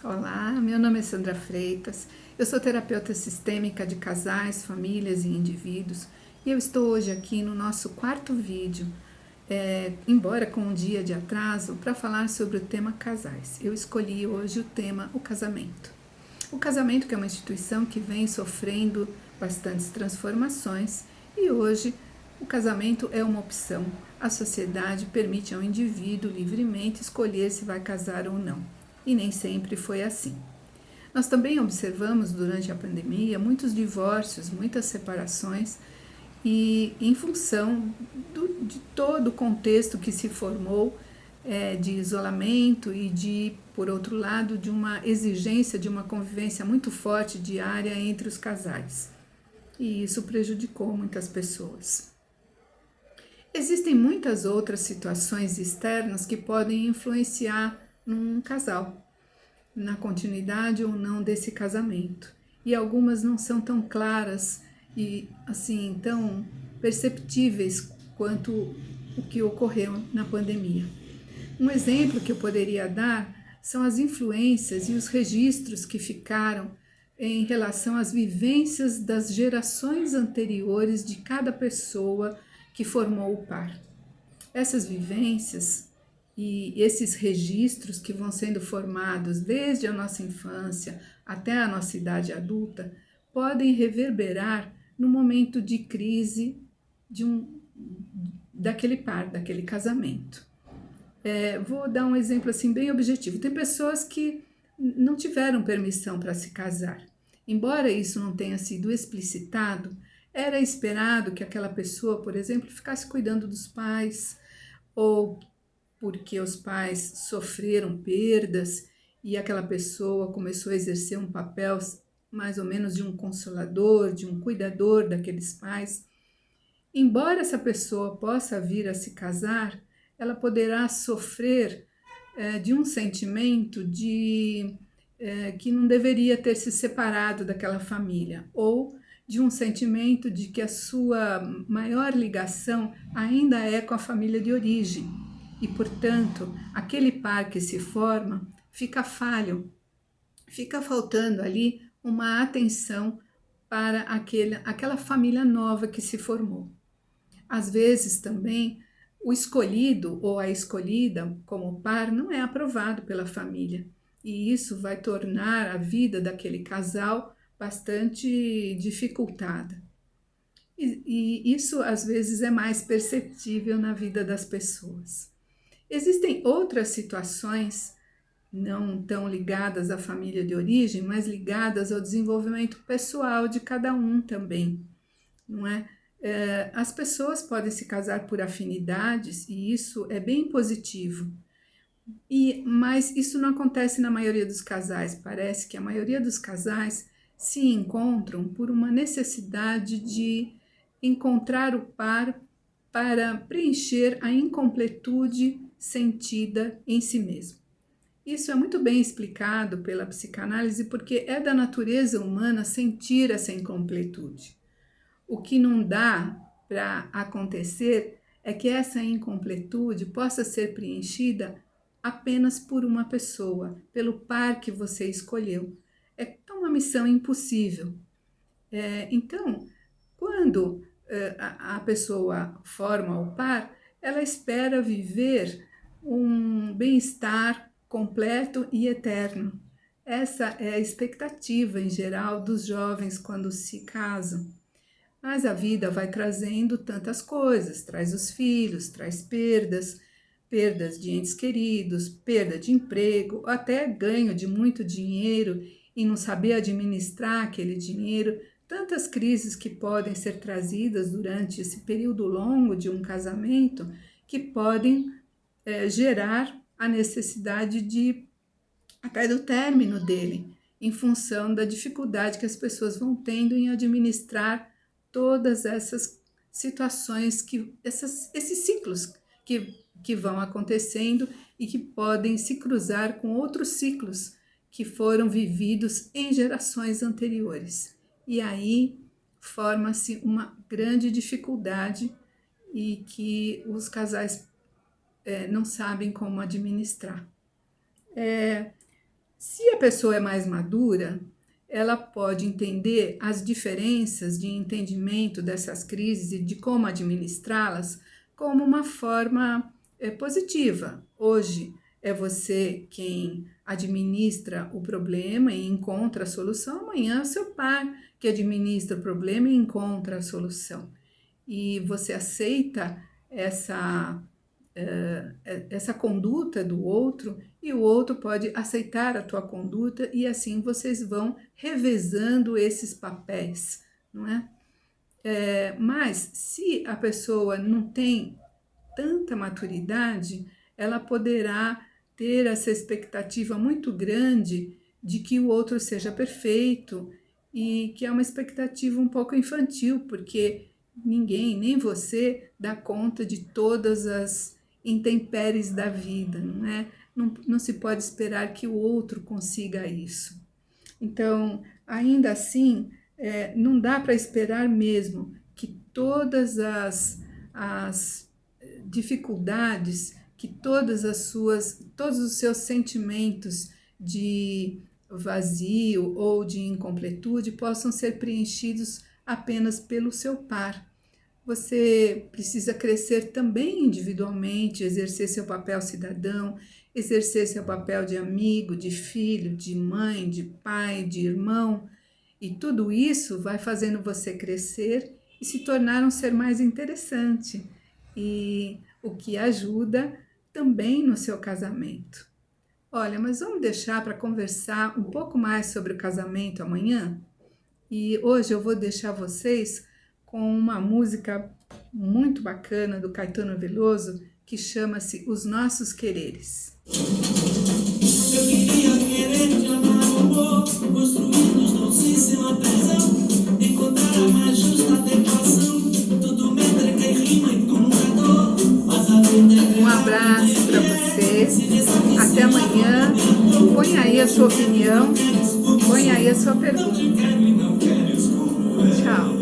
Olá, meu nome é Sandra Freitas, eu sou terapeuta sistêmica de casais, famílias e indivíduos e eu estou hoje aqui no nosso quarto vídeo, embora com um dia de atraso, para falar sobre o tema casais. Eu escolhi hoje o tema o casamento. O casamento, que é uma instituição que vem sofrendo bastantes transformações, e hoje o casamento é uma opção. A sociedade permite ao indivíduo livremente escolher se vai casar ou não, e nem sempre foi assim. Nós também observamos durante a pandemia muitos divórcios, muitas separações, e em função de todo o contexto que se formou de isolamento e por outro lado, de uma exigência de uma convivência muito forte diária entre os casais. E isso prejudicou muitas pessoas. Existem muitas outras situações externas que podem influenciar num casal, na continuidade ou não desse casamento. E algumas não são tão claras e assim tão perceptíveis quanto o que ocorreu na pandemia. Um exemplo que eu poderia dar são as influências e os registros que ficaram em relação às vivências das gerações anteriores de cada pessoa que formou o par. Essas vivências e esses registros que vão sendo formados desde a nossa infância até a nossa idade adulta podem reverberar no momento de crise daquele par, daquele casamento. Vou dar um exemplo assim bem objetivo. Tem pessoas que não tiveram permissão para se casar. Embora isso não tenha sido explicitado, era esperado que aquela pessoa, por exemplo, ficasse cuidando dos pais, ou porque os pais sofreram perdas e aquela pessoa começou a exercer um papel mais ou menos de um consolador, de um cuidador daqueles pais. Embora essa pessoa possa vir a se casar, ela poderá sofrer de um sentimento que não deveria ter se separado daquela família, ou de um sentimento de que a sua maior ligação ainda é com a família de origem. E, portanto, aquele par que se forma fica falho, fica faltando ali uma atenção para aquela família nova que se formou. Às vezes também o escolhido ou a escolhida como par não é aprovado pela família, e isso vai tornar a vida daquele casal bastante dificultada. E isso às vezes é mais perceptível na vida das pessoas. Existem outras situações não tão ligadas à família de origem, mas ligadas ao desenvolvimento pessoal de cada um também, não é? As pessoas podem se casar por afinidades e isso é bem positivo. Mas isso não acontece na maioria dos casais. Parece que a maioria dos casais se encontram por uma necessidade de encontrar o par para preencher a incompletude sentida em si mesmo. Isso é muito bem explicado pela psicanálise porque é da natureza humana sentir essa incompletude. O que não dá para acontecer é que essa incompletude possa ser preenchida apenas por uma pessoa, pelo par que você escolheu. É uma missão impossível. Então, quando a pessoa forma o par, ela espera viver um bem-estar completo e eterno. Essa é a expectativa em geral dos jovens quando se casam. Mas a vida vai trazendo tantas coisas, traz os filhos, traz perdas de entes queridos, perda de emprego, até ganho de muito dinheiro e não saber administrar aquele dinheiro, tantas crises que podem ser trazidas durante esse período longo de um casamento que podem gerar a necessidade até do término dele, em função da dificuldade que as pessoas vão tendo em administrar todas essas situações, esses ciclos que vão acontecendo e que podem se cruzar com outros ciclos que foram vividos em gerações anteriores. E aí forma-se uma grande dificuldade e que os casais não sabem como administrar. Se a pessoa é mais madura, ela pode entender as diferenças de entendimento dessas crises e de como administrá-las como uma forma positiva. Hoje é você quem administra o problema e encontra a solução, amanhã é seu pai que administra o problema e encontra a solução. E você aceita essa conduta do outro e o outro pode aceitar a tua conduta e assim vocês vão revezando esses papéis, não é? Mas se a pessoa não tem tanta maturidade, ela poderá ter essa expectativa muito grande de que o outro seja perfeito e que é uma expectativa um pouco infantil, porque ninguém, nem você, dá conta de todas as intempéries da vida, não é? Não se pode esperar que o outro consiga isso. Então, ainda assim, não dá para esperar mesmo que todas as dificuldades, que todos os seus sentimentos de vazio ou de incompletude possam ser preenchidos apenas pelo seu par. Você precisa crescer também individualmente, exercer seu papel cidadão, exercer seu papel de amigo, de filho, de mãe, de pai, de irmão. E tudo isso vai fazendo você crescer e se tornar um ser mais interessante. E o que ajuda também no seu casamento. Olha, mas vamos deixar para conversar um pouco mais sobre o casamento amanhã? E hoje eu vou deixar vocês com uma música muito bacana do Caetano Veloso que chama-se Os Nossos Quereres. Eu queria querer te amar, amor, construídos num sistema prisão, encontrar a mais justa adequação, tudo métrica e rima e com dor, mas a vida Um abraço para vocês, até amanhã, põe aí a sua opinião, põe aí a sua pergunta. Tchau.